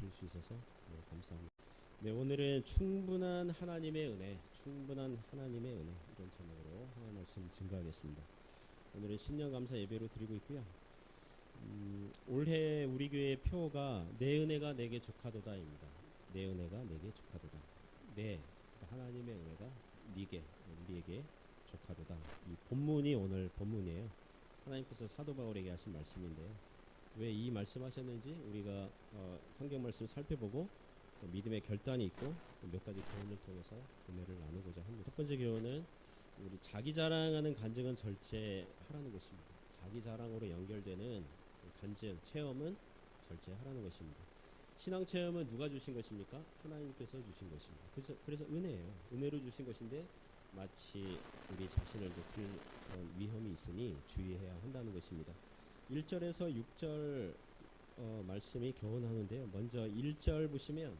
들 수 있어서 감사합니다. 네, 오늘은 충분한 하나님의 은혜, 충분한 하나님의 은혜 이런 제목으로 하나님 말씀 증거하겠습니다. 오늘은 신년 감사 예배로 드리고 있고요. 올해 우리 교회의 표가 내 은혜가 내게 족하도다입니다. 내 은혜가 내게 족하도다. 네, 하나님의 은혜가 네게 우리에게 족하도다. 이 본문이 오늘 본문이에요. 하나님께서 사도 바울에게 하신 말씀인데요. 왜 이 말씀하셨는지 우리가 성경 말씀 살펴보고 믿음의 결단이 있고 몇 가지 교훈을 통해서 은혜를 나누고자 합니다. 첫 번째 교훈은 우리 자기 자랑하는 간증은 절제하라는 것입니다. 자기 자랑으로 연결되는 간증, 체험은 절제하라는 것입니다. 신앙 체험은 누가 주신 것입니까? 하나님께서 주신 것입니다. 그래서 은혜예요. 은혜로 주신 것인데 마치 우리 자신을 높일 그런 위험이 있으니 주의해야 한다는 것입니다. 1절에서 6절 말씀이 교훈하는데요. 먼저 1절 보시면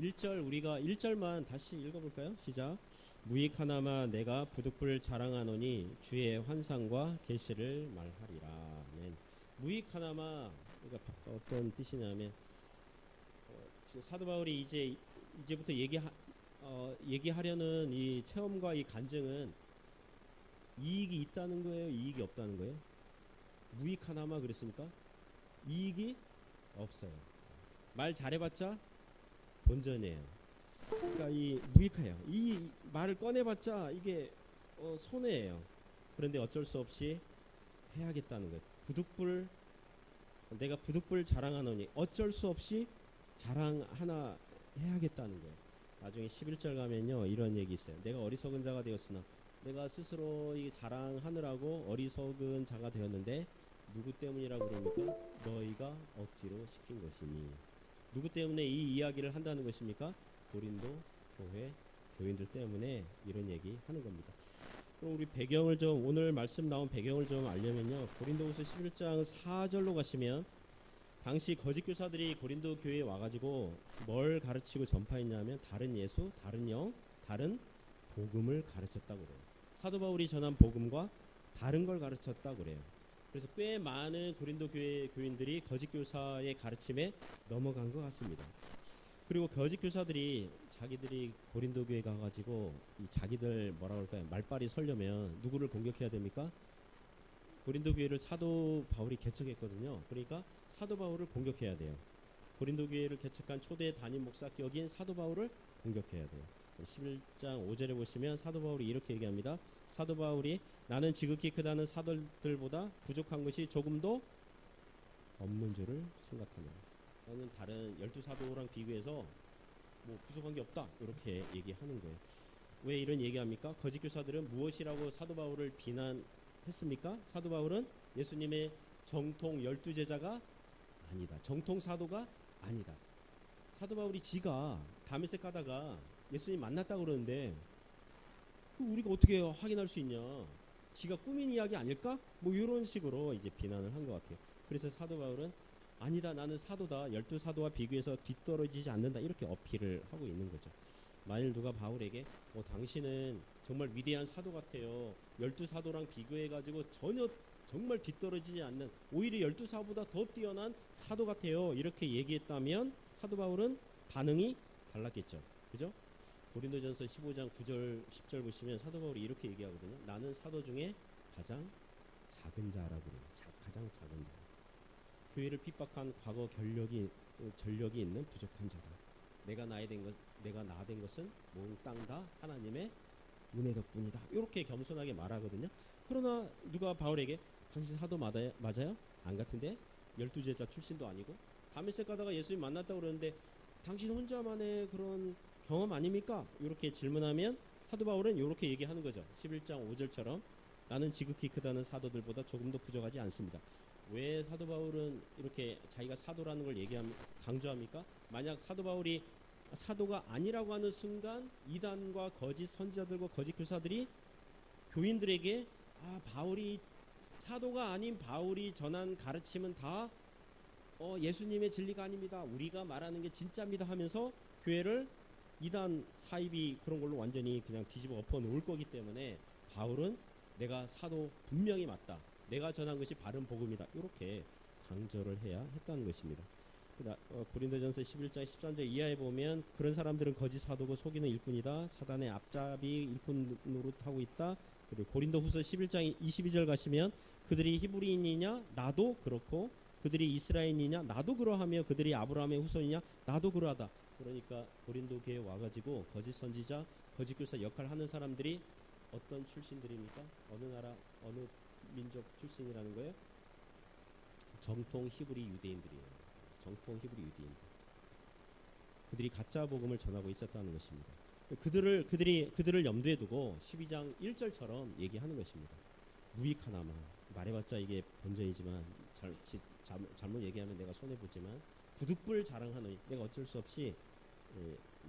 1절 우리가 1절만 다시 읽어볼까요? 시작. 무익 하나마 내가 부득불 자랑하노니 주의 환상과 계시를 말하리라. 아멘. 무익 하나마 그러니까 어떤 뜻이냐면 지금 사도 바울이 이제부터 얘기하려는 이 체험과 이 간증은 이익이 있다는 거예요? 이익이 없다는 거예요? 무익 하나마 그랬습니까? 이익이 없어요. 말 잘해봤자 본전이에요. 그러니까 이 무익해요. 이 말을 꺼내봤자 이게 손해예요. 그런데 어쩔 수 없이 해야겠다는 거예요. 내가 부득불 자랑하노니 어쩔 수 없이 자랑 하나 해야겠다는 거예요. 나중에 11절 가면요 이런 얘기 있어요. 내가 어리석은 자가 되었으나 내가 스스로 이 자랑하느라고 어리석은 자가 되었는데 누구 때문이라고 그럽니까? 너희가 억지로 시킨 것이니. 누구 때문에 이 이야기를 한다는 것입니까? 고린도 교회 교인들 때문에 이런 얘기 하는 겁니다. 그럼 우리 배경을 좀 오늘 말씀 나온 배경을 좀 알려면요. 고린도후서 11장 4절로 가시면 당시 거짓 교사들이 고린도 교회에 와가지고 뭘 가르치고 전파했냐면 다른 예수, 다른 영, 다른 복음을 가르쳤다고 그래요. 사도 바울이 전한 복음과 다른 걸 가르쳤다고 그래요. 그래서 꽤 많은 고린도 교회 교인들이 거짓 교사의 가르침에 넘어간 것 같습니다. 그리고 거짓 교사들이 자기들이 고린도 교회 가가지고 이 자기들 뭐라 그럴까요? 말빨이 설려면 누구를 공격해야 됩니까? 고린도 교회를 사도 바울이 개척했거든요. 그러니까 사도 바울을 공격해야 돼요. 고린도 교회를 개척한 초대 담임 목사격인 사도 바울을 공격해야 돼요. 11장 5절에 보시면 사도 바울이 이렇게 얘기합니다. 사도 바울이 나는 지극히 크다는 사도들보다 부족한 것이 조금도 없는 줄을 생각하노라. 너는 다른 12사도랑 비교해서 뭐 부족한 게 없다 이렇게 얘기하는 거예요. 왜 이런 얘기합니까? 거짓 교사들은 무엇이라고 사도 바울을 비난했습니까? 사도 바울은 예수님의 정통 12제자가 아니다. 정통 사도가 아니다. 사도 바울이 지가 다메섹 가다가 예수님 만났다고 그러는데 우리가 어떻게 확인할 수 있냐? 지가 꾸민 이야기 아닐까? 뭐 이런 식으로 이제 비난을 한 것 같아요. 그래서 사도 바울은 아니다. 나는 사도다. 12사도와 비교해서 뒤떨어지지 않는다. 이렇게 어필을 하고 있는 거죠. 만일 누가 바울에게 당신은 정말 위대한 사도 같아요. 12사도랑 비교해가지고 전혀 정말 뒤떨어지지 않는 오히려 12사도보다 더 뛰어난 사도 같아요. 이렇게 얘기했다면 사도 바울은 반응이 달랐겠죠. 그죠? 고린도전서 15장 9절 10절 보시면 사도 바울이 이렇게 얘기하거든요. 나는 사도 중에 가장 작은 자라고 그래요. 가장 작은 자. 교회를 핍박한 과거 전력이 있는 부족한 자다. 내가 나 된 것은 몽땅 다 하나님의 은혜 덕분이다. 이렇게 겸손하게 말하거든요. 그러나 누가 바울에게 당신 사도 맞아요? 안 같은데 12제자 출신도 아니고 다메섹 가다가 예수님 만났다고 그러는데 당신 혼자만의 그런 경험 아닙니까? 이렇게 질문하면 사도 바울은 이렇게 얘기하는 거죠. 11장 5절처럼 나는 지극히 크다는 사도들보다 조금도 부족하지 않습니다. 왜 사도 바울은 이렇게 자기가 사도라는 걸 강조합니까? 만약 사도 바울이 사도가 아니라고 하는 순간 이단과 거짓 선지자들과 거짓 교사들이 교인들에게 바울이 사도가 아닌 바울이 전한 가르침은 다 예수님의 진리가 아닙니다. 우리가 말하는 게 진짜입니다 하면서 교회를 이단 사입이 그런 걸로 완전히 그냥 뒤집어 엎어 놓을 거기 때문에 바울은 내가 사도 분명히 맞다. 내가 전한 것이 바른 복음이다. 이렇게 강조를 해야 했다는 것입니다. 고린도전서 11장 13절 이하에 보면 그런 사람들은 거짓 사도고 속이는 일꾼이다. 사단의 앞잡이 일꾼 노릇하고 있다. 그리고 고린도후서 11장 22절 가시면 그들이 히브리인이냐 나도 그렇고 그들이 이스라엘이냐 나도 그러하며 그들이 아브라함의 후손이냐 나도 그러하다. 그러니까 고린도 교회에 와가지고 거짓 선지자, 거짓 교사 역할을 하는 사람들이 어떤 출신들입니까? 어느 나라, 어느 민족 출신이라는 거예요? 정통 히브리 유대인들이에요. 정통 히브리 유대인들. 그들이 가짜 복음을 전하고 있었다는 것입니다. 그들을 염두에 두고 12장 1절처럼 얘기하는 것입니다. 무익하나마 말해봤자 이게 본전이지만 잘못 얘기하면 내가 손해 보지만 부득불 자랑하노니 내가 어쩔 수 없이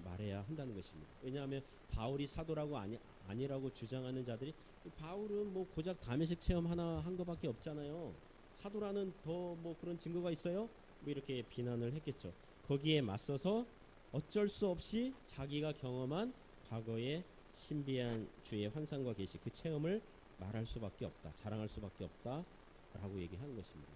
말해야 한다는 것입니다. 왜냐하면 바울이 사도라고 아니라고 주장하는 자들이 바울은 뭐 고작 다메섹 체험 하나 한 것밖에 없잖아요. 사도라는 더 뭐 그런 증거가 있어요? 뭐 이렇게 비난을 했겠죠. 거기에 맞서서 어쩔 수 없이 자기가 경험한 과거의 신비한 주의 환상과 계시 그 체험을 말할 수밖에 없다. 자랑할 수밖에 없다라고 얘기하는 것입니다.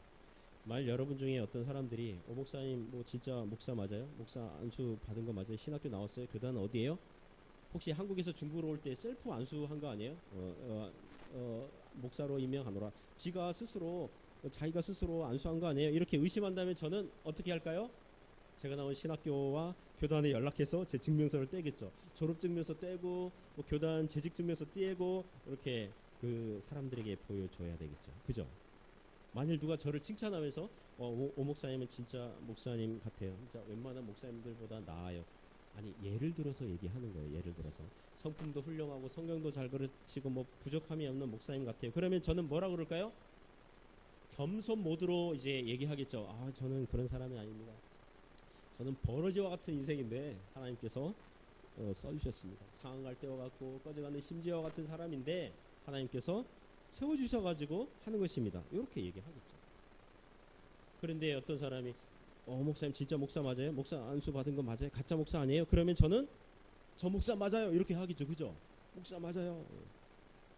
만약 여러분 중에 어떤 사람들이 목사님 뭐 진짜 목사 맞아요? 목사 안수 받은 거 맞아요? 신학교 나왔어요? 교단 어디예요? 혹시 한국에서 중국으로 올 때 셀프 안수한 거 아니에요? 목사로 임명하노라. 자기가 스스로 안수한 거 아니에요? 이렇게 의심한다면 저는 어떻게 할까요? 제가 나온 신학교와 교단에 연락해서 제 증명서를 떼겠죠. 졸업증명서 떼고 뭐 교단 재직증명서 떼고 이렇게 그 사람들에게 보여줘야 되겠죠. 그죠? 만일 누가 저를 칭찬하면서 오 목사님은 진짜 목사님 같아요. 진짜 웬만한 목사님들보다 나아요. 아니 예를 들어서 얘기하는 거예요. 예를 들어서 성품도 훌륭하고 성경도 잘 가르치고 뭐 부족함이 없는 목사님 같아요. 그러면 저는 뭐라 그럴까요? 겸손 모드로 이제 얘기하겠죠. 저는 그런 사람이 아닙니다. 저는 버러지와 같은 인생인데 하나님께서 써주셨습니다. 상할 때와 같고 꺼져가는 심지어와 같은 사람인데 하나님께서 세워주셔가지고 하는 것입니다. 이렇게 얘기하겠죠. 그런데 어떤 사람이 목사님 진짜 목사 맞아요? 목사 안수 받은 거 맞아요? 가짜 목사 아니에요? 그러면 저는 저 목사 맞아요 이렇게 하겠죠. 그죠? 목사 맞아요.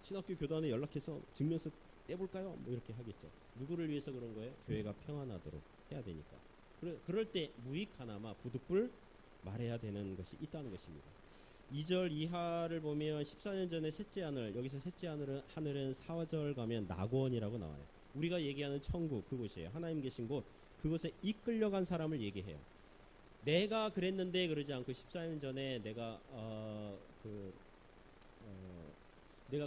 신학교 교단에 연락해서 증명서 떼볼까요? 뭐 이렇게 하겠죠. 누구를 위해서 그런 거예요? 교회가 평안하도록 해야 되니까. 그럴 때 무익하나마 부득불 말해야 되는 것이 있다는 것입니다. 2절 이하를 보면 14년 전에 셋째 하늘, 여기서 셋째 하늘은 4절 가면 낙원이라고 나와요. 우리가 얘기하는 천국 그곳이에요. 하나님 계신 곳, 그곳에 이끌려간 사람을 얘기해요. 내가 그랬는데 그러지 않고 14년 전에 내가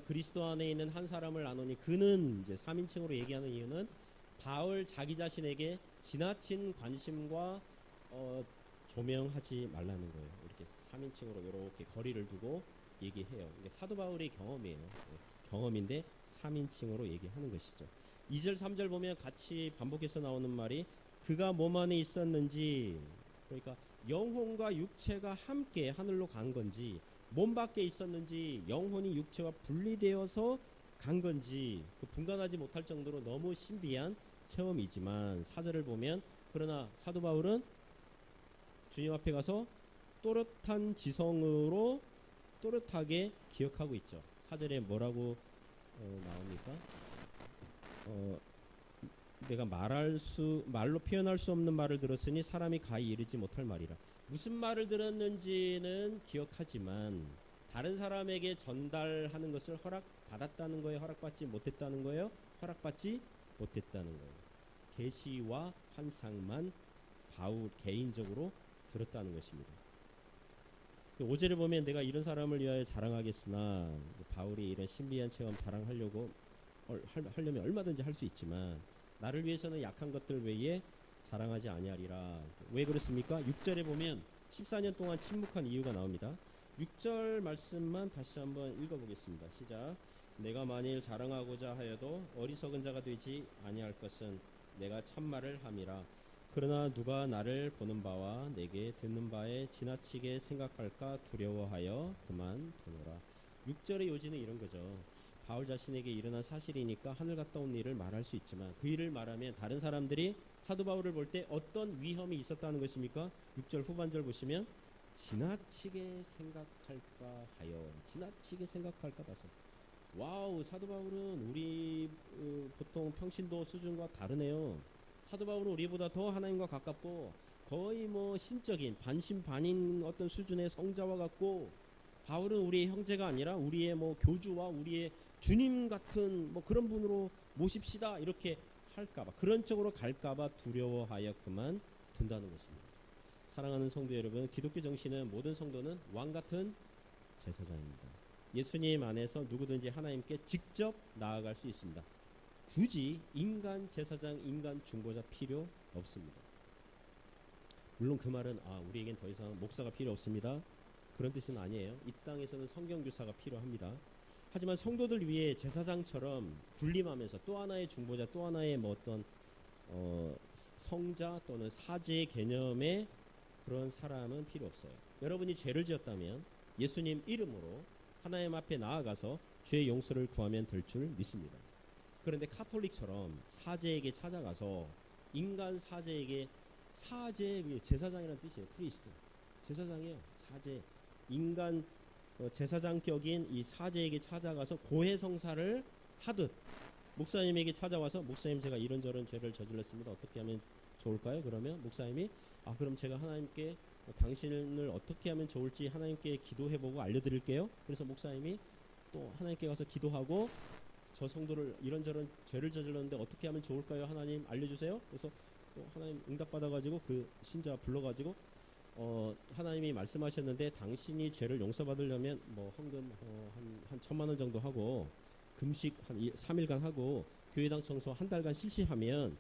그리스도 안에 있는 한 사람을 아노니 그는 이제 3인칭으로 얘기하는 이유는 바울 자기 자신에게 지나친 관심과 조명하지 말라는 거예요. 이렇게 3인칭으로 이렇게 거리를 두고 얘기해요. 이게 사도 바울의 경험이에요. 경험인데 3인칭으로 얘기하는 것이죠. 2절 3절 보면 같이 반복해서 나오는 말이 그가 몸 안에 있었는지, 그러니까 영혼과 육체가 함께 하늘로 간 건지 몸 밖에 있었는지 영혼이 육체와 분리되어서 간 건지 그 분간하지 못할 정도로 너무 신비한 체험이지만 4절을 보면 그러나 사도 바울은 주님 앞에 가서 또렷한 지성으로 또렷하게 기억하고 있죠. 4절에 뭐라고 나옵니까? 내가 말로 표현할 수 없는 말을 들었으니 사람이 가히 이르지 못할 말이라. 무슨 말을 들었는지는 기억하지만 다른 사람에게 전달하는 것을 허락받았다는 거예요? 허락받지 못했다는 거예요? 허락받지 못했다는 거예요. 계시와 환상만 바울 개인적으로 들었다는 것입니다. 5절을 보면 내가 이런 사람을 위하여 자랑하겠으나, 바울이 이런 신비한 체험 자랑하려면 얼마든지 할 수 있지만 나를 위해서는 약한 것들 외에 자랑하지 아니하리라. 왜 그렇습니까? 6절에 보면 14년 동안 침묵한 이유가 나옵니다. 6절 말씀만 다시 한번 읽어보겠습니다. 시작. 내가 만일 자랑하고자 하여도 어리석은 자가 되지 아니할 것은 내가 참말을 함이라. 그러나 누가 나를 보는 바와 내게 듣는 바에 지나치게 생각할까 두려워하여 그만두노라. 6절의 요지는 이런 거죠. 바울 자신에게 일어난 사실이니까 하늘 갔다 온 일을 말할 수 있지만 그 일을 말하면 다른 사람들이 사도 바울을 볼 때 어떤 위험이 있었다는 것입니까? 6절 후반절 보시면 지나치게 생각할까 하여, 지나치게 생각할까 봐서. 와우, 사도 바울은 우리 보통 평신도 수준과 다르네요. 사도 바울은 우리보다 더 하나님과 가깝고 거의 뭐 신적인 반신반인 어떤 수준의 성자와 같고, 바울은 우리의 형제가 아니라 우리의 뭐 교주와 우리의 주님 같은 뭐 그런 분으로 모십시다 이렇게 할까봐, 그런 쪽으로 갈까봐 두려워하여 그만 둔다는 것입니다. 사랑하는 성도 여러분, 기독교 정신은 모든 성도는 왕 같은 제사장입니다. 예수님 안에서 누구든지 하나님께 직접 나아갈 수 있습니다. 굳이 인간 제사장, 인간 중보자 필요 없습니다. 물론 그 말은 우리에겐 더 이상 목사가 필요 없습니다, 그런 뜻은 아니에요. 이 땅에서는 성경교사가 필요합니다. 하지만 성도들 위해 제사장처럼 군림하면서 또 하나의 중보자, 또 하나의 뭐 어떤 성자 또는 사제 개념의 그런 사람은 필요 없어요. 여러분이 죄를 지었다면 예수님 이름으로 하나님 앞에 나아가서 죄의 용서를 구하면 될 줄 믿습니다. 그런데 카톨릭처럼 사제에게 찾아가서 인간 사제에게, 사제 제사장이라는 뜻이에요. 프리스트 제사장이에요. 사제 인간 제사장격인 이 사제에게 찾아가서 고해성사를 하듯 목사님에게 찾아와서, 목사님 제가 이런저런 죄를 저질렀습니다, 어떻게 하면 좋을까요? 그러면 목사님이 그럼 제가 하나님께 당신을 어떻게 하면 좋을지 하나님께 기도해보고 알려드릴게요. 그래서 목사님이 또 하나님께 가서 기도하고, 저 성도를 이런저런 죄를 저질렀는데 어떻게 하면 좋을까요? 하나님 알려주세요. 그래서 또 하나님 응답받아가지고 그 신자 불러가지고 하나님이 말씀하셨는데 당신이 죄를 용서받으려면 뭐 헌금 한 1,000만 원 정도 하고 금식 한 3일간 하고 교회당 청소 한 달간 실시하면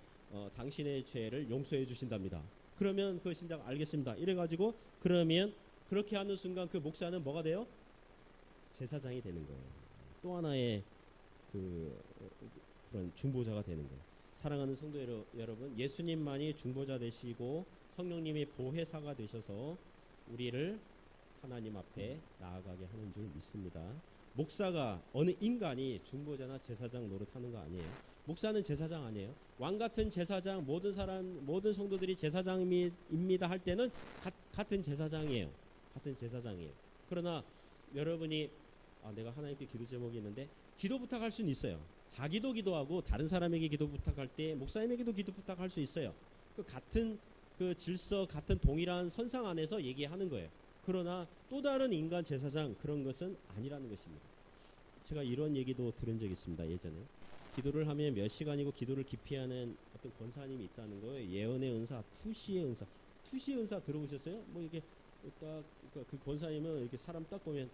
당신의 죄를 용서해 주신답니다. 그러면 그 신자가 알겠습니다 이래가지고, 그러면 그렇게 하는 순간 그 목사는 뭐가 돼요? 제사장이 되는 거예요. 또 하나의 그런 중보자가 되는 거예요. 사랑하는 성도 여러분, 예수님만이 중보자 되시고 성령님이 보혜사가 되셔서 우리를 하나님 앞에 나아가게 하는 줄 믿습니다. 목사가, 어느 인간이 중보자나 제사장 노릇하는 거 아니에요. 목사는 제사장 아니에요. 왕 같은 제사장, 모든 성도들이 제사장입니다 할 때는 같은 제사장이에요. 같은 제사장이에요. 그러나 여러분이 내가 하나님께 기도 제목이 있는데 기도 부탁할 수는 있어요. 자기도 기도하고 다른 사람에게 기도 부탁할 때 목사님에게도 기도 부탁할 수 있어요. 그 같은 그 질서, 같은 동일한 선상 안에서 얘기하는 거예요. 그러나 또 다른 인간 제사장, 그런 것은 아니라는 것입니다. 제가 이런 얘기도 들은 적이 있습니다. 예전에 기도를 하면 몇 시간이고 기도를 깊이 하는 어떤 권사님이 있다는 거예요. 예언의 은사, 투시의 은사 들어보셨어요? 뭐 이게 딱 그 권사님은 이렇게 사람 딱 보면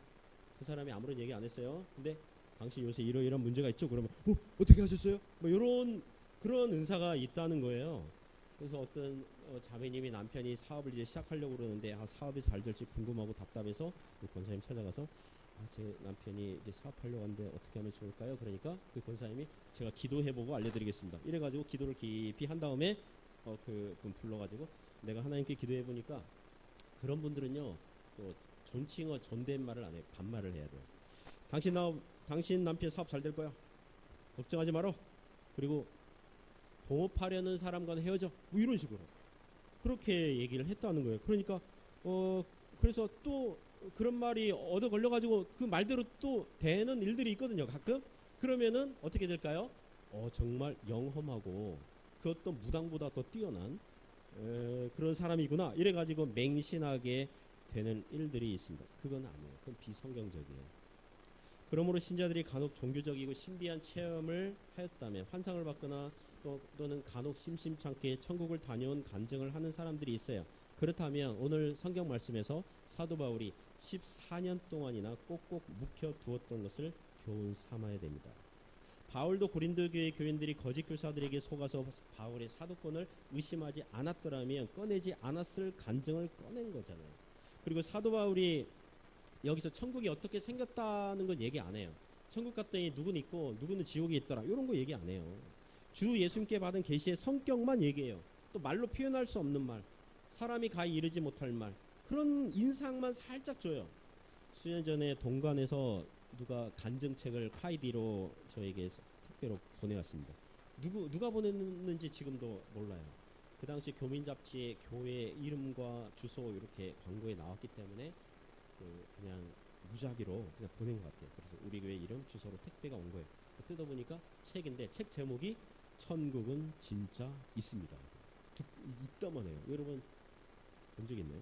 그 사람이 아무런 얘기 안 했어요. 근데 당신 요새 이러이러한 문제가 있죠? 그러면 어떻게 하셨어요? 뭐 이런 그런 은사가 있다는 거예요. 그래서 어떤 자매님이 남편이 사업을 이제 시작하려고 그러는데 사업이 잘 될지 궁금하고 답답해서 그 권사님 찾아가서 제 남편이 이제 사업하려고 하는데 어떻게 하면 좋을까요? 그러니까 그 권사님이 제가 기도해보고 알려드리겠습니다. 이래가지고 기도를 깊이 한 다음에 그분 불러가지고 내가 하나님께 기도해보니까, 그런 분들은요 또 존칭어 존댓말을 안 해요. 반말을 해야 돼요. 당신 남편 사업 잘 될 거야. 걱정하지 마라. 그리고 동업하려는 사람과는 헤어져. 뭐 이런 식으로 그렇게 얘기를 했다는 거예요. 그러니까 그래서 또 그런 말이 얻어 걸려가지고 그 말대로 또 되는 일들이 있거든요. 가끔. 그러면은 어떻게 될까요? 정말 영험하고 그것도 무당보다 더 뛰어난 그런 사람이구나 이래가지고 맹신하게 되는 일들이 있습니다. 그건 아니에요. 그건 비성경적이에요. 그러므로 신자들이 간혹 종교적이고 신비한 체험을 하였다면, 환상을 받거나 또는 간혹 심심찮게 천국을 다녀온 간증을 하는 사람들이 있어요. 그렇다면 오늘 성경 말씀에서 사도 바울이 14년 동안이나 꼭꼭 묵혀 두었던 것을 교훈 삼아야 됩니다. 바울도 고린도 교회 교인들이 거짓 교사들에게 속아서 바울의 사도권을 의심하지 않았더라면 꺼내지 않았을 간증을 꺼낸 거잖아요. 그리고 사도 바울이 여기서 천국이 어떻게 생겼다는 건 얘기 안 해요. 천국 갔더니 누구는 있고 누구는 지옥에 있더라, 이런 거 얘기 안 해요. 주 예수님께 받은 계시의 성격만 얘기해요. 또 말로 표현할 수 없는 말, 사람이 가히 이르지 못할 말, 그런 인상만 살짝 줘요. 수년 전에 동관에서 누가 간증책을 카이디로 저에게 택배로 보내왔습니다. 누가 보냈는지 지금도 몰라요. 그 당시 교민 잡지에 교회 이름과 주소 이렇게 광고에 나왔기 때문에 그냥 무작위로 그냥 보낸 것 같아요. 그래서 우리 교회 이름 주소로 택배가 온 거예요. 뜯어보니까 책인데 책 제목이 천국은 진짜 있습니다. 있다만 해요. 여러분 본 적 있나요?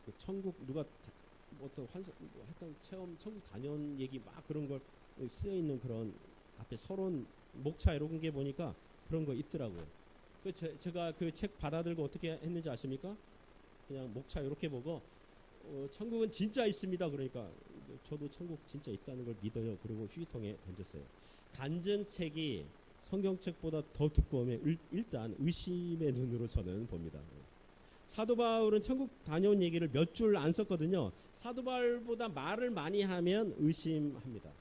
그 천국 누가 뭐 어떤 환상 뭐 하여튼 체험 천국 다녀온 얘기 막 그런 걸 쓰여 있는 그런 앞에 서론 목차 이런 게 보니까 그런 거 있더라고요. 제가 그 책 받아들고 어떻게 했는지 아십니까? 그냥 목차 이렇게 보고 천국은 진짜 있습니다. 그러니까 저도 천국 진짜 있다는 걸 믿어요. 그리고 휴지통에 던졌어요. 간증책이 성경책보다 더 두꺼우면 일단 의심의 눈으로 저는 봅니다. 사도 바울은 천국 다녀온 얘기를 몇 줄 안 썼거든요. 사도 바울보다 말을 많이 하면 의심합니다.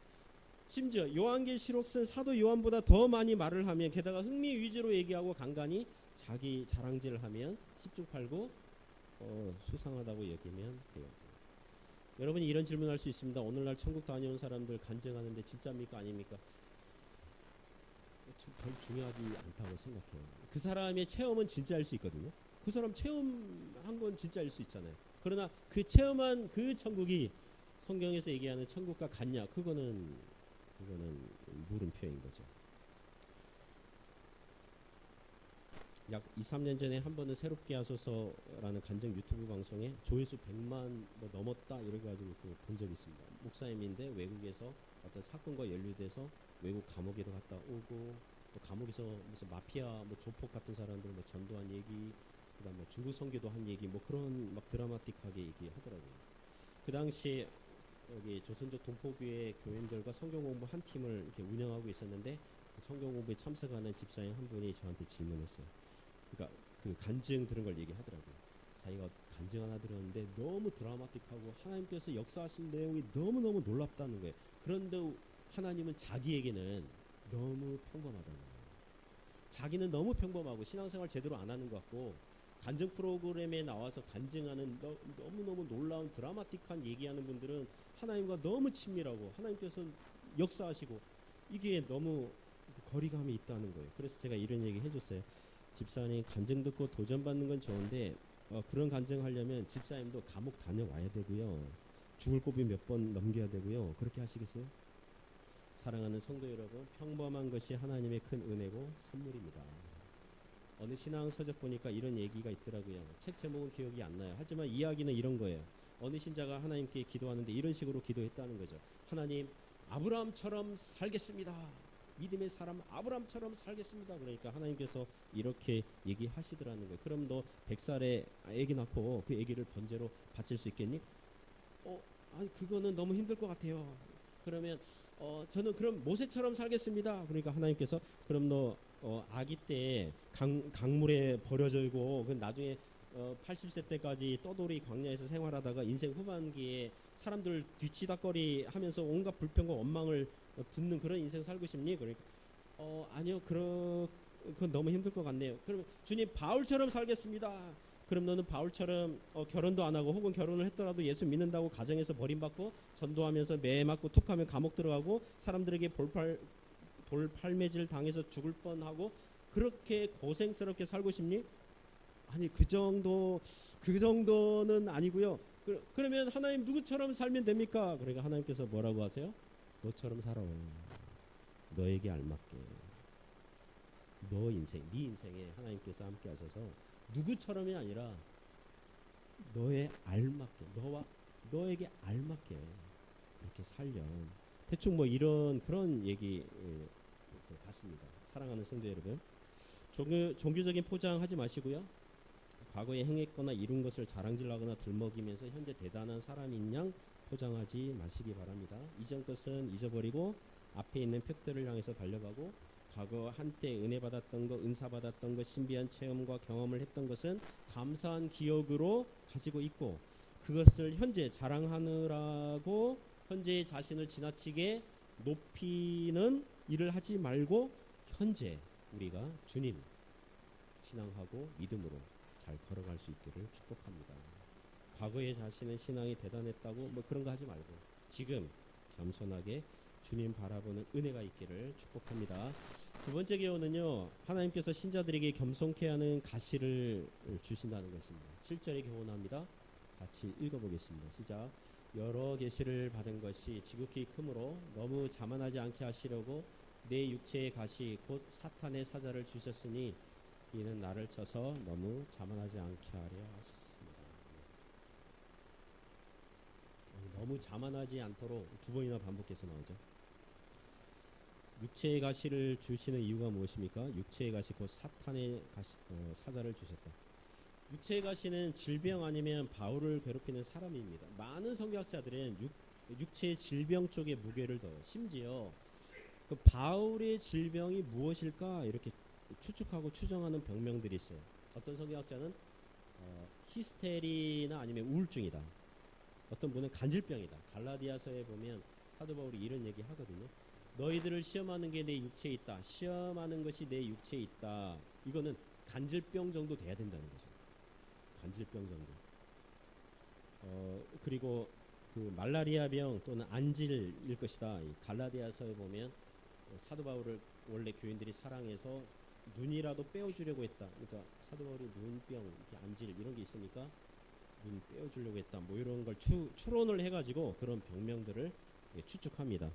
심지어 요한계시록 쓴 사도 요한보다 더 많이 말을 하면 게다가 흥미 위주로 얘기하고 간간히 자기 자랑질을 하면 10중 8구 수상하다고 여기면 돼요. 여러분이 이런 질문할 수 있습니다. 오늘날 천국 다녀온 사람들 간증하는데 진짜입니까 아닙니까? 별 중요하지 않다고 생각해요. 그 사람의 체험은 진짜일 수 있거든요. 그 사람 체험한 건 진짜일 수 있잖아요. 그러나 그 체험한 그 천국이 성경에서 얘기하는 천국과 같냐? 그거는 물음표인 거죠. 약 2, 3년 전에 한 번은 새롭게 하소서라는 간증 유튜브 방송에 조회수 100만 뭐 넘었다 이래가지고 본 적이 있습니다. 목사님인데 외국에서 어떤 사건과 연루돼서 외국 감옥에도 갔다 오고 또 감옥에서 무슨 마피아 뭐 조폭 같은 사람들 뭐 전도한 얘기, 그다음 뭐 중국 선교도 한 얘기 뭐 그런 막 드라마틱하게 얘기하더라고요. 그 당시에 여기 조선족 동포교회 교인들과 성경 공부 한 팀을 이렇게 운영하고 있었는데 성경 공부에 참석하는 집사님 한 분이 저한테 질문했어요. 그러니까 그 간증 들은 걸 얘기하더라고요. 자기가 간증 하나 들었는데 너무 드라마틱하고 하나님께서 역사하신 내용이 너무너무 놀랍다는 거예요. 그런데 하나님은 자기에게는 너무 평범하다는 거예요. 자기는 너무 평범하고 신앙생활 제대로 안 하는 것 같고 간증 프로그램에 나와서 간증하는 너무너무 놀라운 드라마틱한 얘기하는 분들은 하나님과 너무 친밀하고 하나님께서 역사하시고 이게 너무 거리감이 있다는 거예요. 그래서 제가 이런 얘기 해줬어요. 집사님 간증 듣고 도전받는 건 좋은데 그런 간증하려면 집사님도 감옥 다녀와야 되고요. 죽을 고비 몇 번 넘겨야 되고요. 그렇게 하시겠어요? 사랑하는 성도 여러분, 평범한 것이 하나님의 큰 은혜고 선물입니다. 어느 신앙 서적 보니까 이런 얘기가 있더라고요. 책 제목은 기억이 안 나요. 하지만 이야기는 이런 거예요. 어느 신자가 하나님께 기도하는데 이런 식으로 기도했다는 거죠. 하나님, 아브라함처럼 살겠습니다. 믿음의 사람 아브라함처럼 살겠습니다. 그러니까 하나님께서 이렇게 얘기하시더라는 거예요. 그럼 너 100살에 아기 낳고 그 아기를 번제로 바칠 수 있겠니? 아니 그거는 너무 힘들 것 같아요. 그러면 저는 그럼 모세처럼 살겠습니다. 그러니까 하나님께서 그럼 너 아기 때 강물에 버려지고 그 나중에 80세 때까지 떠돌이 광야에서 생활하다가 인생 후반기에 사람들 뒤치다거리 하면서 온갖 불평과 원망을 듣는 그런 인생 살고 싶니? 그러니까 아니요. 그건 너무 힘들 것 같네요. 그러면 주님 바울처럼 살겠습니다. 그럼 너는 바울처럼 결혼도 안 하고 혹은 결혼을 했더라도 예수 믿는다고 가정에서 버림받고 전도하면서 매 맞고 툭하면 감옥 들어가고 사람들에게 돌팔매질 당해서 죽을 뻔하고 그렇게 고생스럽게 살고 싶니? 아니 그 정도는 아니고요. 그러면 하나님 누구처럼 살면 됩니까? 그러니까 하나님께서 뭐라고 하세요? 너처럼 살아. 너에게 알맞게. 너 인생, 네 인생에 하나님께서 함께 하셔서 누구처럼이 아니라 너에 알맞게, 너에게 알맞게 그렇게 살렴. 대충 뭐 이런 그런 얘기 같습니다. 사랑하는 성도 여러분, 종교적인 포장하지 마시고요. 과거에 행했거나 이룬 것을 자랑질하거나 들먹이면서 현재 대단한 사람인 양 포장하지 마시기 바랍니다. 이전 것은 잊어버리고 앞에 있는 표대를 향해서 달려가고 과거 한때 은혜 받았던 것, 은사 받았던 것, 신비한 체험과 경험을 했던 것은 감사한 기억으로 가지고 있고 그것을 현재 자랑하느라고 현재의 자신을 지나치게 높이는 일을 하지 말고 현재 우리가 주님 신앙하고 믿음으로 잘 걸어갈 수 있기를 축복합니다. 과거의 자신의 신앙이 대단했다고 뭐 그런 거 하지 말고 지금 겸손하게 주님 바라보는 은혜가 있기를 축복합니다. 두 번째 교훈은요, 하나님께서 신자들에게 겸손케 하는 가시를 주신다는 것입니다. 7절에 교훈합니다. 같이 읽어보겠습니다. 시작. 여러 계시를 받은 것이 지극히 크므로 너무 자만하지 않게 하시려고 내 육체의 가시 곧 사탄의 사자를 주셨으니 이는 나를 쳐서 너무 자만하지 않게 하려 하십니다. 너무 자만하지 않도록 두 번이나 반복해서 나오죠. 육체의 가시를 주시는 이유가 무엇입니까? 육체의 가시 곧 사탄의 사자를 주셨다. 육체의 가시는 질병 아니면 바울을 괴롭히는 사람입니다. 많은 성경학자들은 육체의 질병 쪽에 무게를 둬요. 심지어 그 바울의 질병이 무엇일까 이렇게 추측하고 추정하는 병명들이 있어요. 어떤 성경학자는 히스테리나 아니면 우울증이다. 어떤 분은 간질병이다. 갈라디아서에 보면 사도 바울이 이런 얘기 하거든요. 너희들을 시험하는 게 내 육체에 있다. 시험하는 것이 내 육체에 있다. 이거는 간질병 정도 돼야 된다는 거죠. 간질병 정도. 그리고 그 말라리아병 또는 안질일 것이다. 이 갈라디아서에 보면 사도 바울을 원래 교인들이 사랑해서 눈이라도 빼어주려고 했다. 그러니까 사도 바울이 눈병, 안질 이런 게 있으니까 눈 빼어주려고 했다. 뭐 이런 걸 추론을 해가지고 그런 병명들을 추측합니다.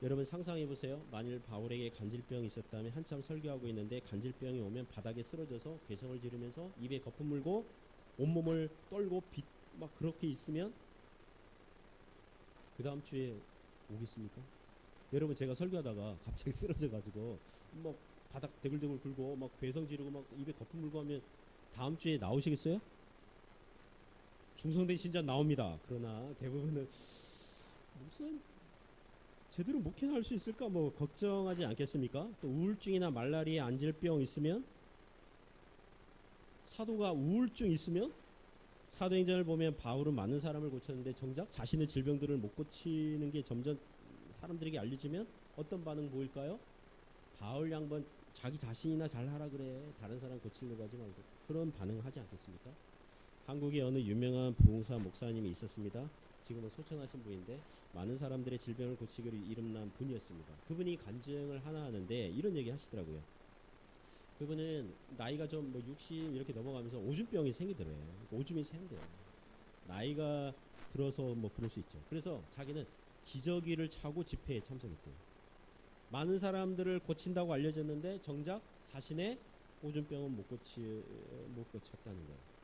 여러분 상상해 보세요. 만일 바울에게 간질병이 있었다면 한참 설교하고 있는데 간질병이 오면 바닥에 쓰러져서 괴성을 지르면서 입에 거품 물고 온몸을 떨고 막 그렇게 있으면 그 다음 주에 오겠습니까? 여러분 제가 설교하다가 갑자기 쓰러져 가지고 막 바닥 대굴대굴 굴고 막 괴성 지르고 막 입에 거품 물고 하면 다음 주에 나오시겠어요? 중성된 신자 나옵니다. 그러나 대부분은 무슨 제대로 목회나 할 수 있을까 뭐 걱정하지 않겠습니까? 또 우울증이나 말라리아, 안질병 있으면 사도가 우울증 있으면 사도행전을 보면 바울은 많은 사람을 고쳤는데 정작 자신의 질병들을 못 고치는 게 점점 사람들에게 알려지면 어떤 반응 보일까요? 바울 양반 자기 자신이나 잘하라 그래. 다른 사람 고치려고 하지 말고. 그런 반응을 하지 않겠습니까? 한국에 어느 유명한 부흥사 목사님이 있었습니다. 지금은 소천하신 분인데 많은 사람들의 질병을 고치기로 이름난 분이었습니다. 그분이 간증을 하나 하는데 이런 얘기 하시더라고요. 그분은 나이가 좀 뭐 60 이렇게 넘어가면서 오줌병이 생기더래요. 오줌이 생겨요. 나이가 들어서 뭐 그럴 수 있죠. 그래서 자기는 기저귀를 차고 집회에 참석했대요. 많은 사람들을 고친다고 알려졌는데 정작 자신의 오줌병은 못 고쳤다는 거예요.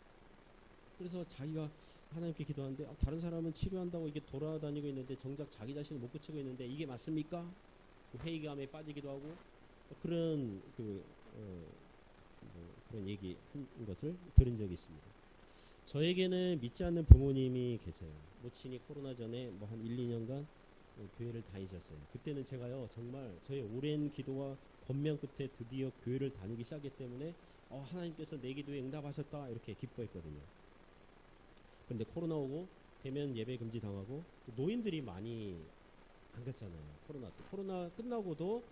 그래서 자기가 하나님께 기도하는데 다른 사람은 치료한다고 이게 돌아다니고 있는데 정작 자기 자신을 못 고치고 있는데 이게 맞습니까? 회의감에 빠지기도 하고 그런 그런 얘기 한 것을 들은 적이 있습니다. 저에게는 믿지 않는 부모님이 계세요. 모친이 코로나 전에 뭐 한 1, 2년간 교회를 다니셨어요. 그때는 제가요 정말 저의 오랜 기도와 권면 끝에 드디어 교회를 다니기 시작했기 때문에 하나님께서 내 기도에 응답하셨다 이렇게 기뻐했거든요. 그런데 코로나 오고 대면 예배 금지 당하고 노인들이 많이 안 갔잖아요. 코로나 끝나고도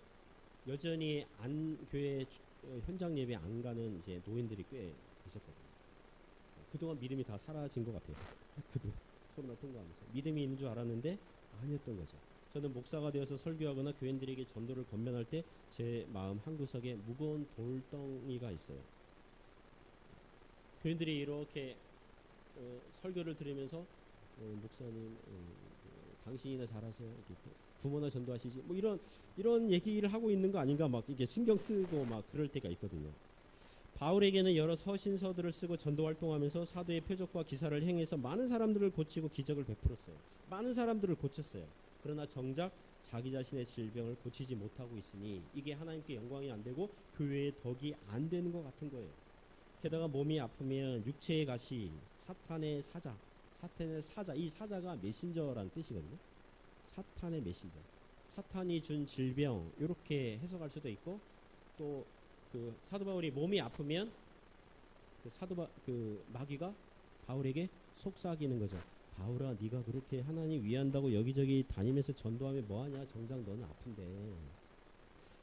여전히 교회 현장 예배 안 가는 이제 노인들이 꽤 계셨거든요. 그동안 믿음이 다 사라진 것 같아요. 그도 코로나 통과하면서 믿음이 있는 줄 알았는데 아니었던 거죠. 저는 목사가 되어서 설교하거나 교인들에게 전도를 권면할 때 제 마음 한구석에 무거운 돌덩이가 있어요. 교인들이 이렇게 설교를 들으면서 목사님 당신이나 잘하세요. 이렇게 부모나 전도하시지. 뭐 이런 얘기를 하고 있는 거 아닌가 막 이게 신경 쓰고 막 그럴 때가 있거든요. 바울에게는 여러 서신서들을 쓰고 전도 활동하면서 사도의 표적과 기사를 행해서 많은 사람들을 고치고 기적을 베풀었어요. 많은 사람들을 고쳤어요. 그러나 정작 자기 자신의 질병을 고치지 못하고 있으니 이게 하나님께 영광이 안 되고 교회의 덕이 안 되는 것 같은 거예요. 게다가 몸이 아프면 육체의 가시, 사탄의 사자, 이 사자가 메신저라는 뜻이거든요. 사탄의 메신저, 사탄이 준 질병 이렇게 해석할 수도 있고 또 그 사도 바울이 몸이 아프면 그 마귀가 바울에게 속삭이는 거죠. 바울아, 네가 그렇게 하나님 위한다고 여기저기 다니면서 전도하면 뭐하냐? 정작 너는 아픈데.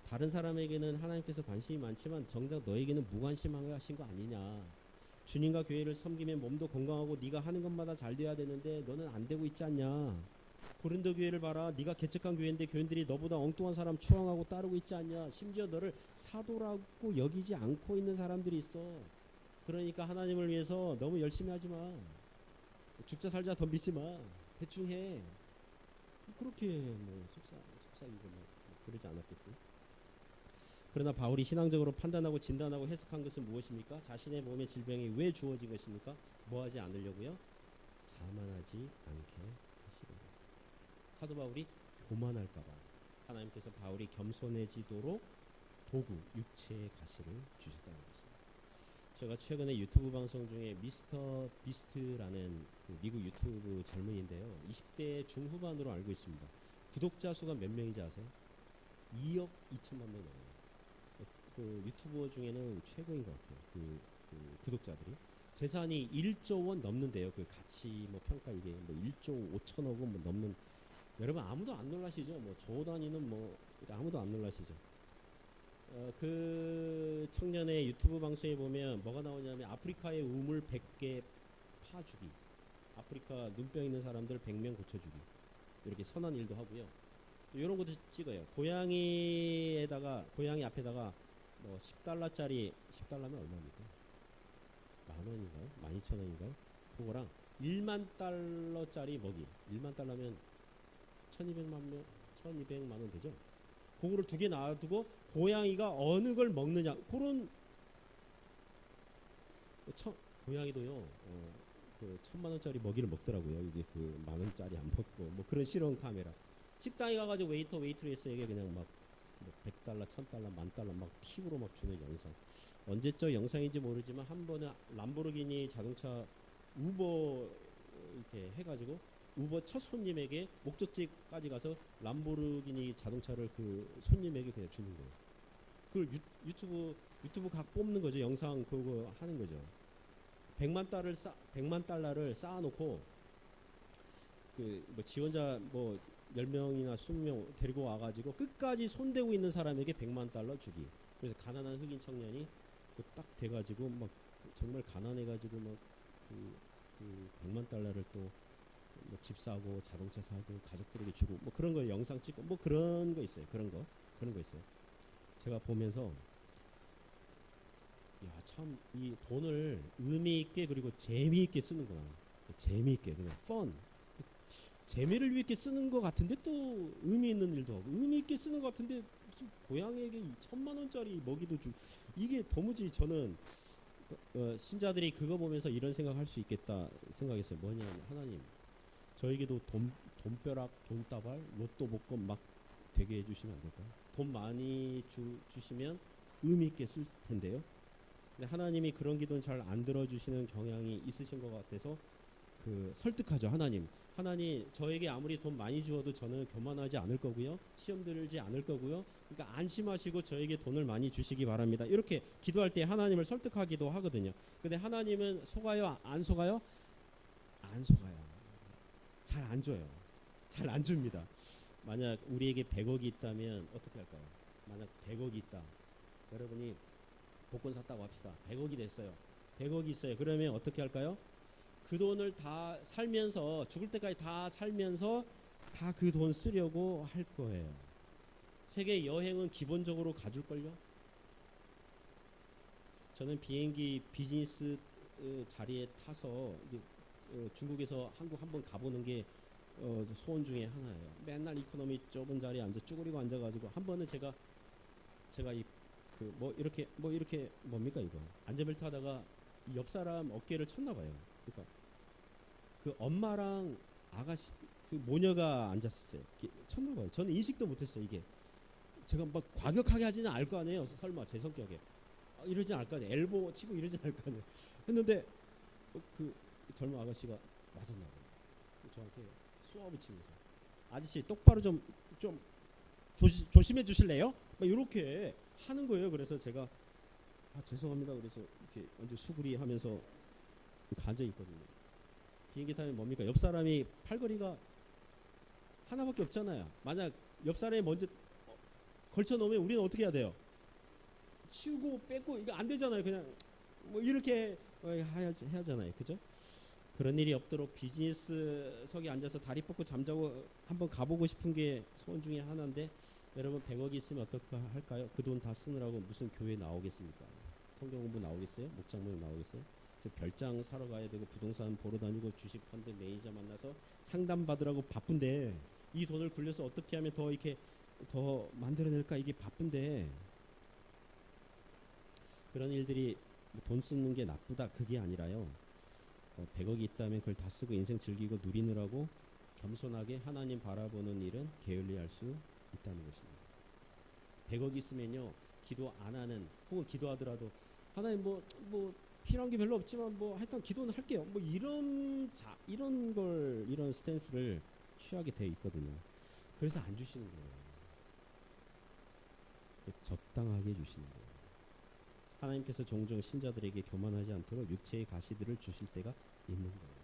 다른 사람에게는 하나님께서 관심이 많지만 정작 너에게는 무관심하신 거 아니냐? 주님과 교회를 섬기면 몸도 건강하고 네가 하는 것마다 잘 돼야 되는데 너는 안 되고 있지 않냐? 고린도 교회를 봐라. 네가 개척한 교회인데 교인들이 너보다 엉뚱한 사람 추앙하고 따르고 있지 않냐? 심지어 너를 사도라고 여기지 않고 있는 사람들이 있어. 그러니까 하나님을 위해서 너무 열심히 하지 마. 죽자 살자 덤비지 마. 대충 해. 그렇게 뭐 속삭이고 뭐 그러지 않았겠어요? 그러나 바울이 신앙적으로 판단하고 진단하고 해석한 것은 무엇입니까? 자신의 몸의 질병이 왜 주어진 것입니까? 뭐하지 않으려고요? 자만하지 않게 하시는 것. 사도 바울이 교만할까봐 하나님께서 바울이 겸손해지도록 도구, 육체의 가시를 주셨다는 것입니다. 제가 최근에 유튜브 방송 중에 미스터 비스트라는 그 미국 유튜브 젊은이인데요. 20대 중후반으로 알고 있습니다. 구독자 수가 몇 명인지 아세요? 2억 2천만 명이 넘어요. 그 유튜버 중에는 최고인 것 같아요. 그 구독자들이. 재산이 1조 원 넘는데요. 그 가치 뭐 평가 이게 뭐 1조 5천억 원 뭐 넘는. 여러분 아무도 안 놀라시죠? 뭐 조 단위는 뭐 아무도 안 놀라시죠? 그 청년의 유튜브 방송에 보면 뭐가 나오냐면 아프리카의 우물 100개 파주기, 아프리카 눈병 있는 사람들 100명 고쳐주기, 이렇게 선한 일도 하고요. 또 이런 것도 찍어요. 고양이 앞에다가 뭐 10달러짜리 10달러면 얼마입니까? 만 원인가요? 12,000원인가요? 그거랑 1만 달러짜리 먹이, 1만 달러면 1200만 원 되죠? 그거를 두 개 놔두고 고양이가 어느 걸 먹느냐, 그런 고양이도요 그 1,000만 원짜리 먹이를 먹더라고요. 이게 그 만 원짜리 안 먹고 뭐 그런 실험 카메라. 식당에 가가지고 웨이트레스에게 그냥 막 100달러, 1000달러, 10,000달러 막 팁으로 막 주는 영상. 언제적 영상인지 모르지만 한 번은 람보르기니 자동차 우버 이렇게 해가지고 우버 첫 손님에게 목적지까지 가서 람보르기니 자동차를 그 손님에게 그냥 주는 거예요. 그걸 유튜브 각 뽑는 거죠. 영상 그거 하는 거죠. 100만 달러를 쌓아놓고 그 뭐 지원자 뭐 10명이나 20명 데리고 와가지고 끝까지 손대고 있는 사람에게 100만 달러 주기. 그래서 가난한 흑인 청년이 딱 돼가지고 막 정말 가난해가지고 막 그 100만 달러를 또 뭐 집 사고 자동차 사고 가족들에게 주고 뭐 그런 걸 영상 찍고 뭐 그런 거 있어요. 그런 거 있어요. 제가 보면서 야, 참 이 돈을 의미 있게 그리고 재미있게 쓰는구나. 재미있게 그냥 펀. 재미를 위해 쓰는 것 같은데 또 의미 있는 일도 하고, 의미 있게 쓰는 것 같은데 무슨 고양이에게 1,000만 원짜리 먹이도 주. 이게 도무지 저는 신자들이 그거 보면서 이런 생각할 수 있겠다 생각했어요. 뭐냐면 하나님, 저에게도 돈벼락, 돈다발, 로또 복권 막 되게 해주시면 안 될까요? 돈 많이 주시면 의미 있게 쓸 텐데요. 근데 하나님이 그런 기도는 잘 안 들어주시는 경향이 있으신 것 같아서 그 설득하죠. 하나님 저에게 아무리 돈 많이 주어도 저는 교만하지 않을 거고요. 시험 들지 않을 거고요. 그러니까 안심하시고 저에게 돈을 많이 주시기 바랍니다. 이렇게 기도할 때 하나님을 설득하기도 하거든요. 근데 하나님은 속아요? 안 속아요? 안 속아요. 잘 안 줘요. 잘 안 줍니다. 만약 우리에게 100억이 있다면 어떻게 할까요? 만약 100억이 있다. 여러분이 복권 샀다고 합시다. 100억이 됐어요. 100억이 있어요. 그러면 어떻게 할까요? 그 돈을 다 살면서 죽을 때까지 다 살면서 다 그 돈 쓰려고 할 거예요. 세계 여행은 기본적으로 가줄걸요. 저는 비행기 비즈니스 자리에 타서 중국에서 한국 한번 가보는 게 소원 중에 하나예요. 맨날 이코노미 좁은 자리에 앉아 쭈그리고 앉아가지고 한 번은 제가 이 그 뭐 이렇게 뭡니까 이거 안전벨트 하다가 옆 사람 어깨를 쳤나 봐요. 그러니까 그 엄마랑 아가씨 그 모녀가 앉았어요. 쳤나 봐요. 저는 인식도 못했어요. 이게 제가 막 과격하게 하지는 않을 거 아니에요. 설마 제 성격에 이러지 않을 거 아니에요. 엘보 치고 이러지 않을 거 아니에요. 했는데 그 젊은 아가씨가 맞았나 봐요. 저한테 쏘아붙이면서 아저씨 똑바로 좀 조심해 주실래요? 막 이렇게 하는 거예요. 그래서 제가 죄송합니다. 그래서 이렇게 완전 수그리 하면서 앉아 있거든요. 비행기 타면 뭡니까? 옆 사람이 팔걸이가 하나밖에 없잖아요. 만약 옆 사람이 먼저 걸쳐 놓으면 우리는 어떻게 해야 돼요? 치우고 뺏고 이거 안 되잖아요. 그냥 뭐 이렇게 해야잖아요. 그죠? 그런 일이 없도록 비즈니스석에 앉아서 다리 뻗고 잠자고 한번 가보고 싶은 게 소원 중에 하나인데, 여러분 100억이 있으면 어떨까 할까요? 그 돈 다 쓰느라고 무슨 교회 나오겠습니까? 성경 공부 나오겠어요? 목장 모임 나오겠어요? 별장 사러 가야 되고 부동산 보러 다니고 주식 펀드 매니저 만나서 상담 받으라고 바쁜데 이 돈을 굴려서 어떻게 하면 더 이렇게 더 만들어낼까, 이게 바쁜데 그런 일들이 돈 쓰는 게 나쁘다 그게 아니라요. 100억이 있다면 그걸 다 쓰고 인생 즐기고 누리느라고 겸손하게 하나님 바라보는 일은 게을리할 수 있다는 것입니다. 100억 있으면요 기도 안 하는 혹은 기도하더라도 하나님 뭐 필요한 게 별로 없지만 뭐 하여튼 기도는 할게요. 뭐 이런 스탠스를 취하게 돼 있거든요. 그래서 안 주시는 거예요. 적당하게 주시는 거예요. 하나님께서 종종 신자들에게 교만하지 않도록 육체의 가시들을 주실 때가 있는 거예요.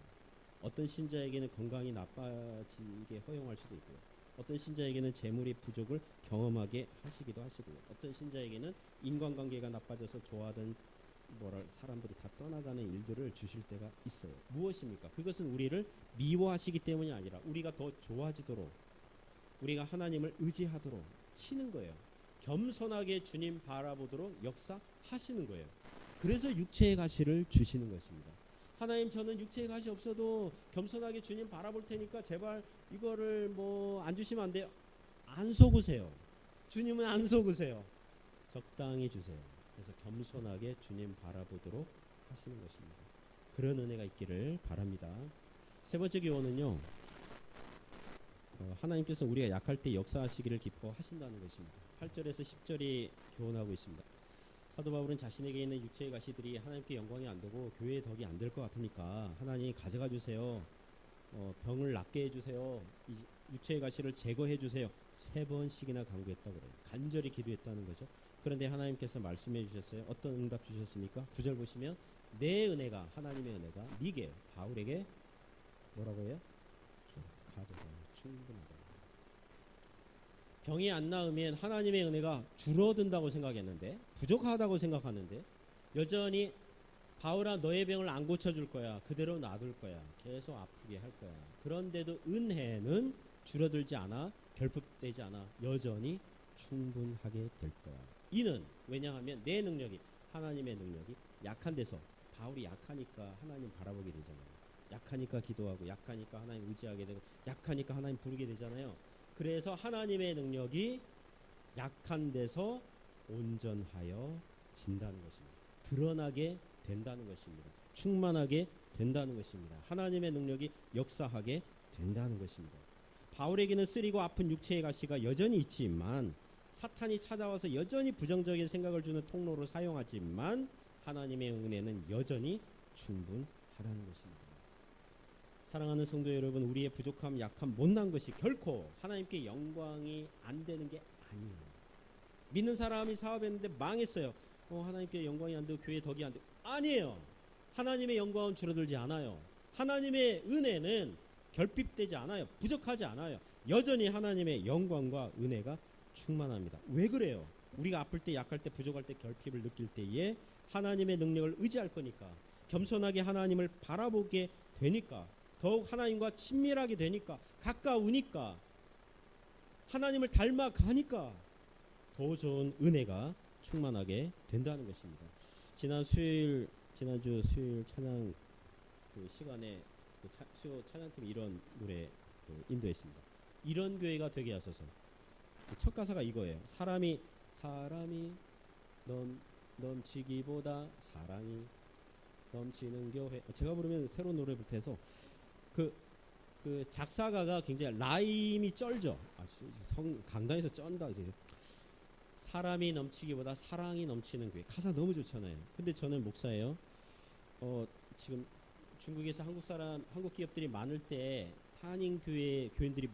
어떤 신자에게는 건강이 나빠지게 허용할 수도 있고요. 어떤 신자에게는 재물의 부족을 경험하게 하시기도 하시고요. 어떤 신자에게는 인간관계가 나빠져서 좋아하던 사람들이 다 떠나가는 일들을 주실 때가 있어요. 무엇입니까? 그것은 우리를 미워하시기 때문이 아니라 우리가 더 좋아지도록, 우리가 하나님을 의지하도록 치는 거예요. 겸손하게 주님 바라보도록 역사하시는 거예요. 그래서 육체의 가시를 주시는 것입니다. 하나님, 저는 육체의 가시 없어도 겸손하게 주님 바라볼 테니까 제발 이거를 뭐 안 주시면 안 돼요. 안 속으세요. 주님은 안 속으세요. 적당히 주세요. 그래서 겸손하게 주님 바라보도록 하시는 것입니다. 그런 은혜가 있기를 바랍니다. 세 번째 교훈은요, 하나님께서 우리가 약할 때 역사하시기를 기뻐하신다는 것입니다. 8절에서 10절이 교훈하고 있습니다. 사도 바울은 자신에게 있는 육체의 가시들이 하나님께 영광이 안 되고 교회의 덕이 안 될 것 같으니까 하나님 가져가 주세요. 병을 낫게 해주세요. 이 육체의 가시를 제거해 주세요. 3번씩이나 간구했다고 그래요. 간절히 기도했다는 거죠. 그런데 하나님께서 말씀해 주셨어요. 어떤 응답 주셨습니까? 9절 보시면 내 은혜가, 하나님의 은혜가 네게, 바울에게 뭐라고 해요? 가도다, 충분하다. 병이 안 나으면 하나님의 은혜가 줄어든다고 생각했는데, 부족하다고 생각하는데, 여전히 바울아 너의 병을 안 고쳐줄 거야. 그대로 놔둘 거야. 계속 아프게 할 거야. 그런데도 은혜는 줄어들지 않아, 결핍되지 않아. 여전히 충분하게 될 거야. 이는 왜냐하면 내 능력이, 하나님의 능력이 약한 데서, 바울이 약하니까 하나님 바라보게 되잖아요. 약하니까 기도하고, 약하니까 하나님 의지하게 되고, 약하니까 하나님 부르게 되잖아요. 그래서 하나님의 능력이 약한 데서 온전하여 진다는 것입니다. 드러나게 된다는 것입니다. 충만하게 된다는 것입니다. 하나님의 능력이 역사하게 된다는 것입니다. 바울에게는 쓰리고 아픈 육체의 가시가 여전히 있지만, 사탄이 찾아와서 여전히 부정적인 생각을 주는 통로로 사용하지만 하나님의 은혜는 여전히 충분하다는 것입니다. 사랑하는 성도 여러분, 우리의 부족함, 약함, 못난 것이 결코 하나님께 영광이 안 되는 게 아니에요. 믿는 사람이 사업했는데 망했어요. 하나님께 영광이 안 되고 교회 덕이 안 되고, 아니에요. 하나님의 영광은 줄어들지 않아요. 하나님의 은혜는 결핍되지 않아요. 부족하지 않아요. 여전히 하나님의 영광과 은혜가 충만합니다. 왜 그래요? 우리가 아플 때, 약할 때, 부족할 때, 결핍을 느낄 때에 하나님의 능력을 의지할 거니까, 겸손하게 하나님을 바라보게 되니까, 더욱 하나님과 친밀하게 되니까, 가까우니까, 하나님을 닮아가니까 더 좋은 은혜가 충만하게 된다는 것입니다. 지난주 수요일 찬양 시간에 수요 찬양팀이 이런 노래 인도했습니다. 이런 교회가 되게 하소서. 첫 가사가 이거예요. 사람이 넘치기보다 사랑이 넘치는 교회. 제가 부르면 새로운 노래 부터해서 그 작사가가 굉장히 라임이 쩔죠. 강단에서 쩐다 이제. 사람이 넘치기보다 사랑이 넘치는 교회. 가사 너무 좋잖아요. 근데 저는 목사예요. 지금 중국에서 한국 기업들이 많을 때 한인 교인들이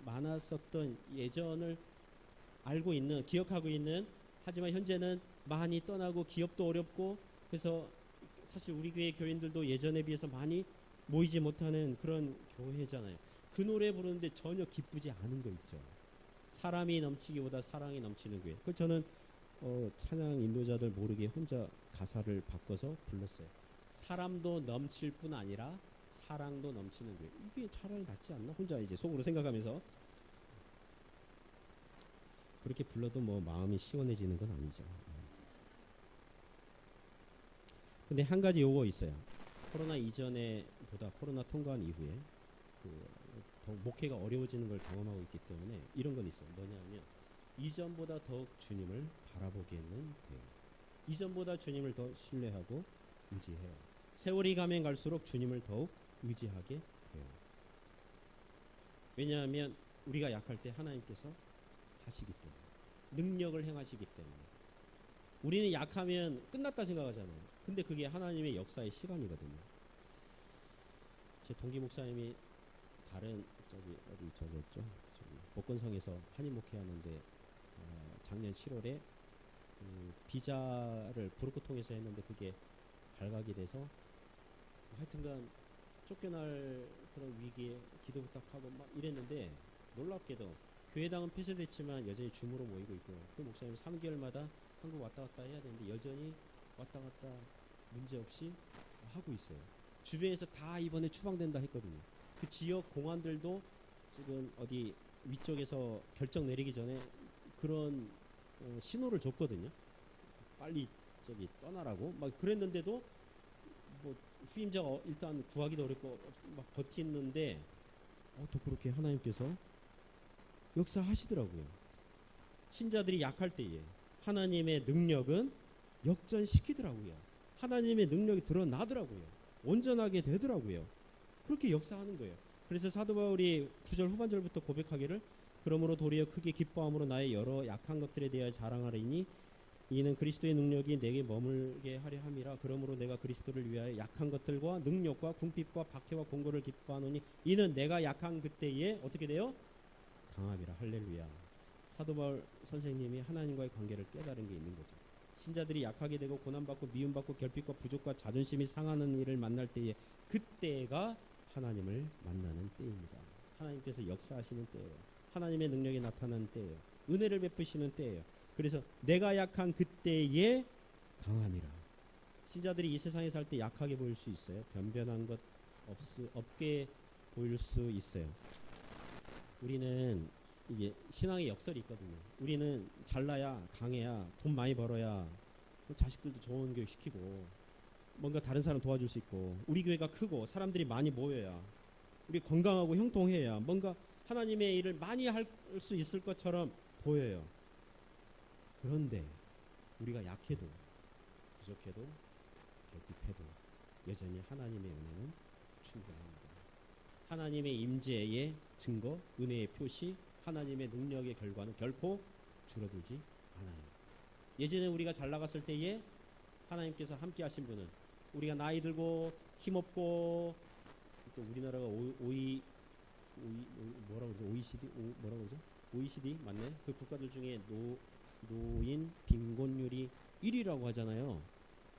많았었던 예전을 기억하고 있는, 하지만 현재는 많이 떠나고 기업도 어렵고, 그래서 사실 우리 교회 교인들도 예전에 비해서 많이 모이지 못하는 그런 교회잖아요. 그 노래 부르는데 전혀 기쁘지 않은 거 있죠. 사람이 넘치기보다 사랑이 넘치는 교회. 그래서 저는 찬양 인도자들 모르게 혼자 가사를 바꿔서 불렀어요. 사람도 넘칠 뿐 아니라 사랑도 넘치는 교회. 이게 차라리 낫지 않나? 혼자 이제 속으로 생각하면서. 그렇게 불러도 뭐 마음이 시원해지는 건 아니죠. 근데 한 가지 요거 있어요. 코로나 이전에 보다 코로나 통과한 이후에 더 목회가 어려워지는 걸 경험하고 있기 때문에 이런 건 있어요. 뭐냐면 이전보다 더욱 주님을 바라보게는 돼요. 이전보다 주님을 더 신뢰하고 의지해요. 세월이 가면 갈수록 주님을 더욱 의지하게 돼요. 왜냐하면 우리가 약할 때 하나님께서 하시기 때문에, 능력을 행하시기 때문에. 우리는 약하면 끝났다 생각하잖아요. 근데 그게 하나님의 역사의 시간이거든요. 제 동기 목사님이 다른 어디 저거였죠? 복건성에서 한인 목회하는데 작년 7월에 비자를 브로커 통해서 했는데 그게 발각이 돼서 하여튼간 쫓겨날 그런 위기에 기도 부탁하고 막 이랬는데, 놀랍게도 교회당은 폐쇄됐지만 여전히 줌으로 모이고 있고요. 그 목사님 3개월마다 한국 왔다 갔다 해야 되는데 여전히 왔다 갔다 문제없이 하고 있어요. 주변에서 다 이번에 추방된다 했거든요. 그 지역 공안들도 지금 어디 위쪽에서 결정 내리기 전에 그런 신호를 줬거든요. 빨리 저기 떠나라고 막 그랬는데도 뭐 후임자가 일단 구하기도 어렵고 막 버티는데 또 그렇게 하나님께서 역사하시더라고요. 신자들이 약할 때에 하나님의 능력은 역전시키더라고요. 하나님의 능력이 드러나더라고요. 온전하게 되더라고요. 그렇게 역사하는 거예요. 그래서 사도 바울이 9절 후반절부터 고백하기를, 그러므로 도리어 크게 기뻐함으로 나의 여러 약한 것들에 대하여 자랑하리니 이는 그리스도의 능력이 내게 머물게 하려 함이라. 그러므로 내가 그리스도를 위하여 약한 것들과 능력과 궁핍과 박해와 공고를 기뻐하노니 이는 내가 약한 그때에 어떻게 돼요? 강함이라. 할렐루야. 사도 바울 선생님이 하나님과의 관계를 깨달은 게 있는 거죠. 신자들이 약하게 되고 고난받고 미움받고 결핍과 부족과 자존심이 상하는 일을 만날 때에, 그때가 하나님을 만나는 때입니다. 하나님께서 역사하시는 때예요. 하나님의 능력이 나타나는 때예요. 은혜를 베푸시는 때예요. 그래서 내가 약한 그때에 강함이라. 신자들이 이 세상에 살 때 약하게 보일 수 있어요. 변변한 것 없게 보일 수 있어요. 우리는 이게 신앙의 역설이 있거든요. 우리는 잘나야, 강해야, 돈 많이 벌어야 자식들도 좋은 교육 시키고 뭔가 다른 사람 도와줄 수 있고, 우리 교회가 크고 사람들이 많이 모여야, 우리 건강하고 형통해야 뭔가 하나님의 일을 많이 할 수 있을 것처럼 보여요. 그런데 우리가 약해도 부족해도 결핍해도 여전히 하나님의 은혜는 충분합니다. 하나님의 임재의 증거, 은혜의 표시, 하나님의 능력의 결과는 결코 줄어들지 않아요. 예전에 우리가 잘 나갔을 때에 하나님께서 함께 하신 분은, 우리가 나이 들고 힘없고, 또 우리나라가 뭐라고 그러죠? 뭐라고 그러죠? OECD 맞네. 그 국가들 중에 노인 빈곤율이 1위라고 하잖아요.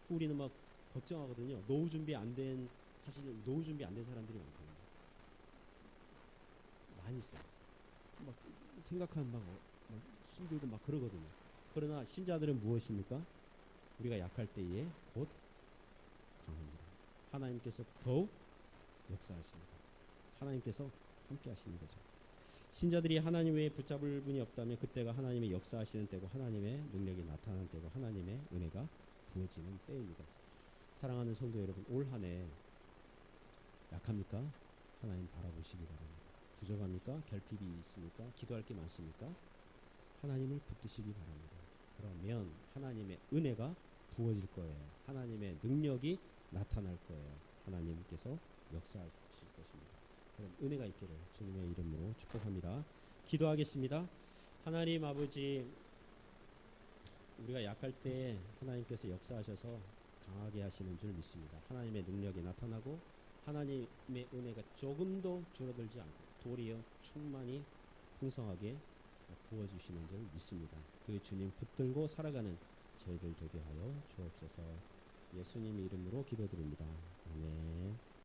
우리는 막 걱정하거든요. 노후 준비 안 된 사람들이 많거든요. 많이 있어요. 막 생각하면 막 힘들고 막 그러거든요. 그러나 신자들은 무엇입니까? 우리가 약할 때에 곧 강합니다. 하나님께서 더욱 역사하십니다. 하나님께서 함께 하시는 거죠. 신자들이 하나님 외에 붙잡을 분이 없다면 그때가 하나님의 역사하시는 때고, 하나님의 능력이 나타나는 때고, 하나님의 은혜가 부어지는 때입니다. 사랑하는 성도 여러분, 올 한 해 약합니까? 하나님 바라보시기 바랍니다. 부족합니까? 결핍이 있습니까? 기도할 게 많습니까? 하나님을 붙드시기 바랍니다. 그러면 하나님의 은혜가 부어질 거예요. 하나님의 능력이 나타날 거예요. 하나님께서 역사하실 것입니다. 그럼 은혜가 있기를 주님의 이름으로 축복합니다. 기도하겠습니다. 하나님 아버지, 우리가 약할 때 하나님께서 역사하셔서 강하게 하시는 줄 믿습니다. 하나님의 능력이 나타나고 하나님의 은혜가 조금도 줄어들지 않고 도리어 충만히 풍성하게 부어주시는 줄 믿습니다. 그 주님 붙들고 살아가는 저희들 되게 하여 주옵소서. 예수님의 이름으로 기도드립니다. 아멘.